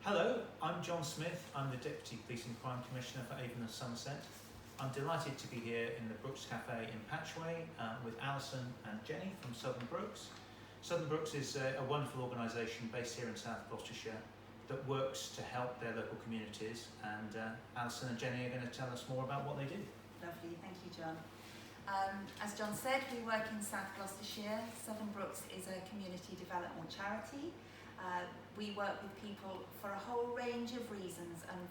Hello, I'm John Smith. I'm the Deputy Police and Crime Commissioner for Avon and Somerset. I'm delighted to be here in the Brooks Cafe in Patchway with Alison and Jenny from Southern Brooks. Southern Brooks is a wonderful organisation based here in South Gloucestershire that works to help their local communities, and Alison and Jenny are going to tell us more about what they do. Lovely, thank you, John. As John said, we work in South Gloucestershire. Southern Brooks is a community development charity. We work with people for a whole range of reasons and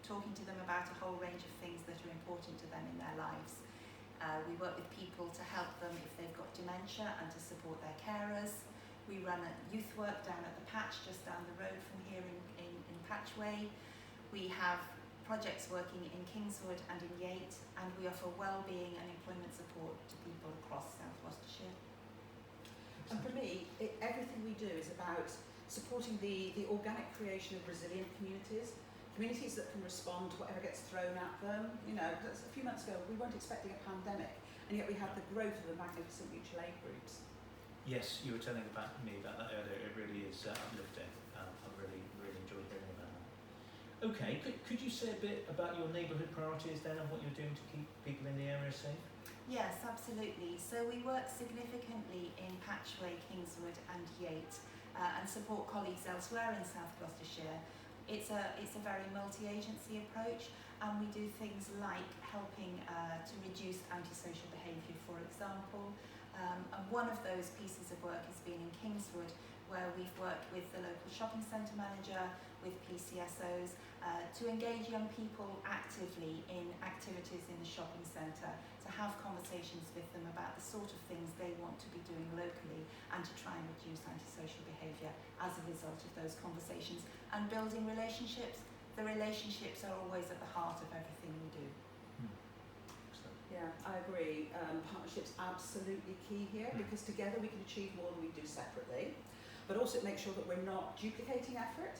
talking to them about a whole range of things that are important to them in their lives. We work with people to help them if they've got dementia and to support their carers. We run a youth work down at the Patch, just down the road from here in Patchway. We have projects working in Kingswood and in Yate, and we offer wellbeing and employment support to people across South Gloucestershire. And for me, everything we do is about supporting the organic creation of resilient communities that can respond to whatever gets thrown at them. You know, a few months ago we weren't expecting a pandemic, and yet we had the growth of the magnificent mutual aid groups. Yes, you were telling me about that earlier. It really is uplifting. I really enjoyed hearing about that. Okay, could you say a bit about your neighbourhood priorities then and what you're doing to keep people in the area safe? Yes, absolutely. So we work significantly in Patchway, Kingswood and Yate and support colleagues elsewhere in South Gloucestershire. It's a very multi-agency approach, and we do things like helping to reduce antisocial behaviour, for example. And one of those pieces of work has been in Kingswood, where we've worked with the local shopping centre manager, with PCSOs, to engage young people actively in activities in the shopping centre, to have conversations with them about the sort of things they want to be doing locally and to try and reduce antisocial behaviour as a result of those conversations. And building relationships. The relationships are always at the heart of everything we do. Yeah, I agree. Partnership's absolutely key here, because together we can achieve more than we do separately, but also make sure that we're not duplicating effort,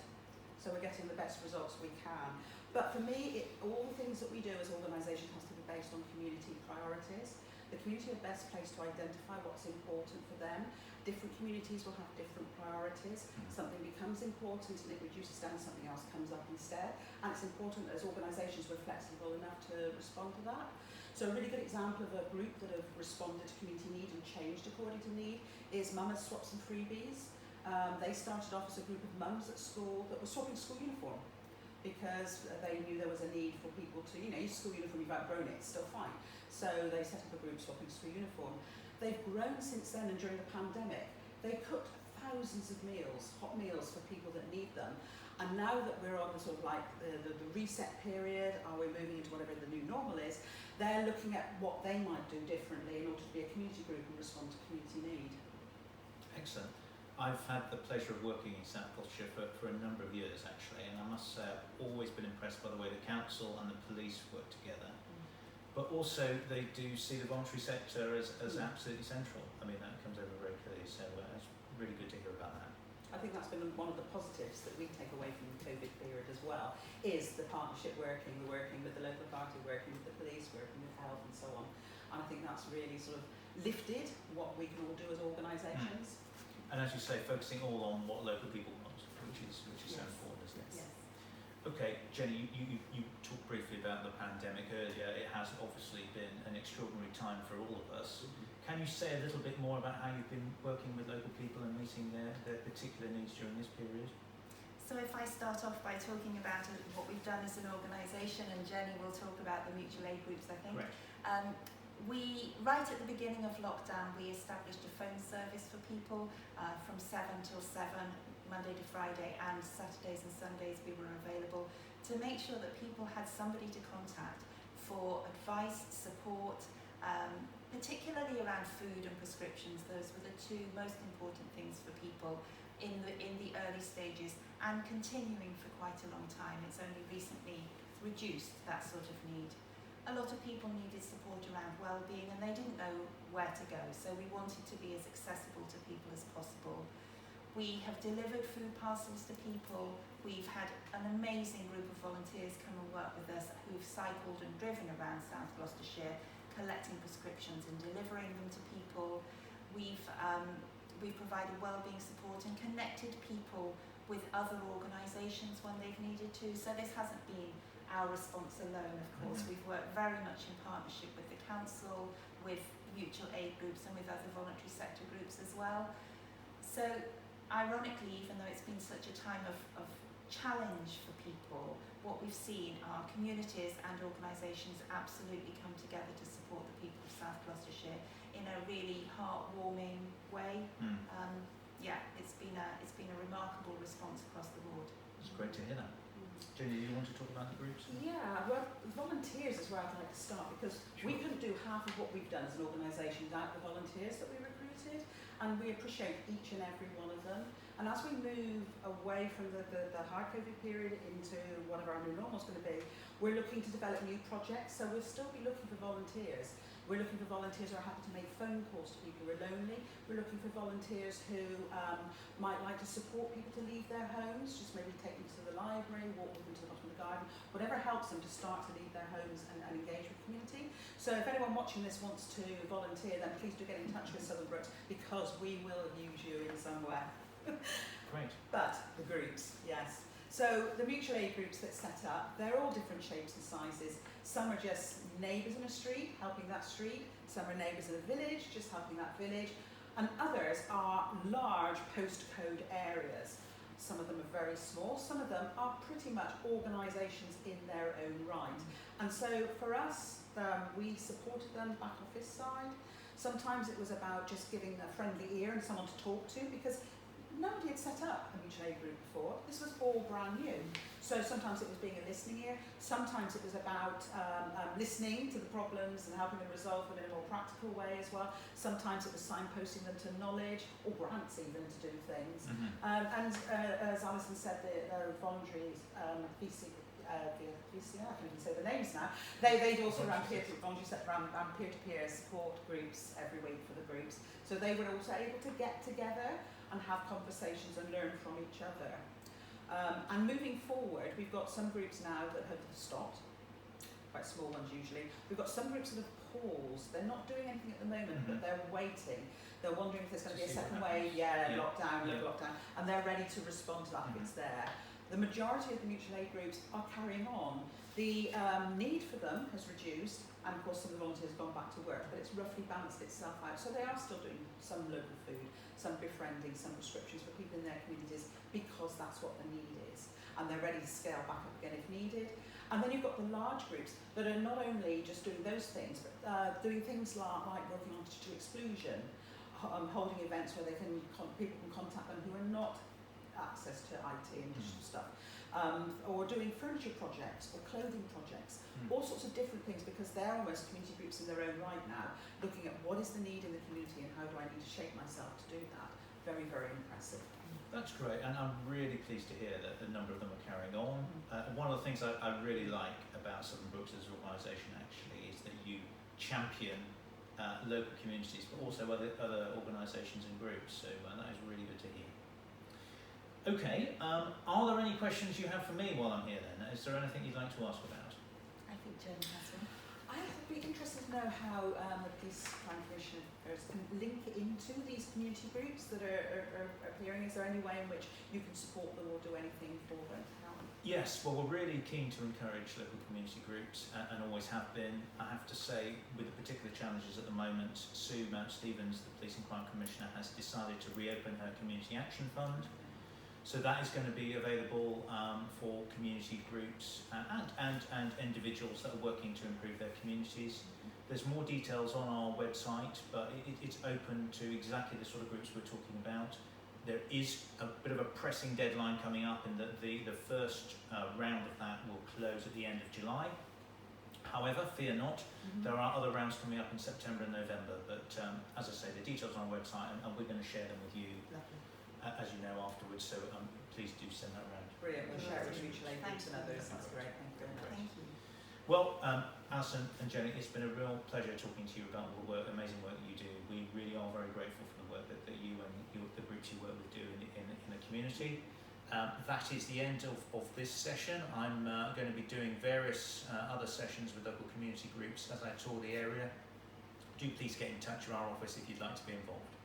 so we're getting the best results we can. But for me, all the things that we do as organisations has to be based on community priorities. The community are best placed to identify what's important for them. Different communities will have different priorities. Something becomes important and it reduces down, something else comes up instead. And it's important that as organisations we're flexible enough to respond to that. So a really good example of a group that have responded to community need and changed according to need is Mamas Swaps and Freebies. They started off as a group of mums at school that were swapping school uniform, because they knew there was a need for people to, you know, your school uniform, you've outgrown it, it's still fine. So they set up a group swapping school uniform. They've grown since then, and during the pandemic, they cooked thousands of meals, hot meals for people that need them. And now that we're on the sort of like the reset period, are we moving into whatever the new normal is, they're looking at what they might do differently in order to be a community group and respond to community need. Excellent. I've had the pleasure of working in South Gloucestershire for a number of years actually, and I must say I've always been impressed by the way the council and the police work together. But also they do see the voluntary sector as absolutely central. I mean, that comes over very clearly, so it's really good to hear about that. I think that's been one of the positives that we take away from the COVID period as well, is the partnership working, the working with the local authority, working with the police, working with health and so on. And I think that's really sort of lifted what we can all do as organisations. And as you say, focusing all on what local people want, which is so important, isn't it? Yes. Okay, Jenny, you talked briefly about the pandemic earlier. It has obviously been an extraordinary time for all of us. Can you say a little bit more about how you've been working with local people and meeting their particular needs during this period? So if I start off by talking about what we've done as an organisation, and Jenny will talk about the mutual aid groups, I think. Correct. Right at the beginning of lockdown, we established a phone service for people from 7 till 7, Monday to Friday, and Saturdays and Sundays we were available to make sure that people had somebody to contact for advice, support, particularly around food and prescriptions. Those were the two most important things for people in the early stages, and continuing for quite a long time. It's only recently reduced that sort of need. A lot of people needed support around wellbeing, and they didn't know where to go, so we wanted to be as accessible to people as possible. We have delivered food parcels to people. We've had an amazing group of volunteers come and work with us who've cycled and driven around South Gloucestershire, collecting prescriptions and delivering them to people. We've provided wellbeing support and connected people with other organisations when they've needed to. So this hasn't been our response alone, of course. We've worked very much in partnership with the council, with mutual aid groups and with other voluntary sector groups as well. So ironically, even though it's been such a time of challenge for people, what we've seen are communities and organisations absolutely come together to support the people of South Gloucestershire in a really heartwarming way. Yeah, it's been a remarkable response across the board. It's great to hear that. Jenny, do you want to talk about the groups? Yeah, well, volunteers is where I'd like to start, because we couldn't do half of what we've done as an organisation without the volunteers that we recruited, and we appreciate each and every one of them. And as we move away from the high COVID period into whatever our new normal is going to be, we're looking to develop new projects, so we'll still be looking for volunteers. We're looking for volunteers who are happy to make phone calls to people who are lonely. We're looking for volunteers who might like to support people to leave their homes, just maybe take them to the library, walk with them to the bottom of the garden, whatever helps them to start to leave their homes and engage with the community. So if anyone watching this wants to volunteer, then please do get in touch with Southern Brooks, because we will use you in some way. Great. But the groups, yes. So the mutual aid groups that set up, they're all different shapes and sizes. Some are just neighbours in a street, helping that street. Some are neighbours in a village, just helping that village. And others are large postcode areas. Some of them are very small. Some of them are pretty much organisations in their own right. And so for us, we supported them back office side. Sometimes it was about just giving a friendly ear and someone to talk to, because nobody had set up a mutual aid group before. This was all brand new. So sometimes it was being a listening ear. Sometimes it was about listening to the problems and helping them resolve them in a more practical way as well. Sometimes it was signposting them to knowledge, or grants even, to do things. And as Alison said, the voluntary PCC, I can't even say the names now. They also ran peer-to-peer support groups every week for the groups. So they were also able to get together and have conversations and learn from each other. And moving forward, we've got some groups now that have stopped, quite small ones usually. We've got some groups that have paused. They're not doing anything at the moment, but they're waiting. They're wondering if there's going to be a second wave, lockdown, and they're ready to respond to that if it's there. The majority of the mutual aid groups are carrying on. The need for them has reduced, and of course some of the volunteers have gone back to work, but it's roughly balanced itself out. So they are still doing some local food, some befriending, some prescriptions for people in their communities, because that's what the need is. And they're ready to scale back up again if needed. And then you've got the large groups that are not only just doing those things, but doing things like working on digital exclusion, holding events where people can contact them who are not access to IT and digital stuff, or doing furniture projects or clothing projects, all sorts of different things, because they're almost community groups in their own right now, looking at what is the need in the community and how do I need to shape myself to do that. Very, very impressive. That's great, and I'm really pleased to hear that a number of them are carrying on. One of the things I really like about Southern Brooks as an organisation actually is that you champion local communities, but also other organisations and groups, so that is really good to hear. Okay, are there any questions you have for me while I'm here then? Is there anything you'd like to ask about? I think Jen has one. I'd be interested to know how the Police Crime Commissioners can link into these community groups that are appearing. Is there any way in which you can support them or do anything for them? Yes, well, we're really keen to encourage local community groups and always have been. I have to say, with the particular challenges at the moment, Sue Mount Stevens, the Police and Crime Commissioner, has decided to reopen her Community Action Fund. So that is going to be available for community groups and individuals that are working to improve their communities. There's more details on our website, but it's open to exactly the sort of groups we're talking about. There is a bit of a pressing deadline coming up in that the first round of that will close at the end of July. However, fear not, there are other rounds coming up in September and November, but as I say, the details are on our website and we're going to share them with you, as you know, afterwards, so please do send that around. Brilliant, we'll share it with mutual aid groups and others, that's great, thank you very much. Thank you. Well, Alison and Jenny, it's been a real pleasure talking to you about all the work, amazing work that you do. We really are very grateful for the work that you and the groups you work with do in the community. That is the end of this session. I'm going to be doing various other sessions with local community groups as I tour the area. Do please get in touch with our office if you'd like to be involved.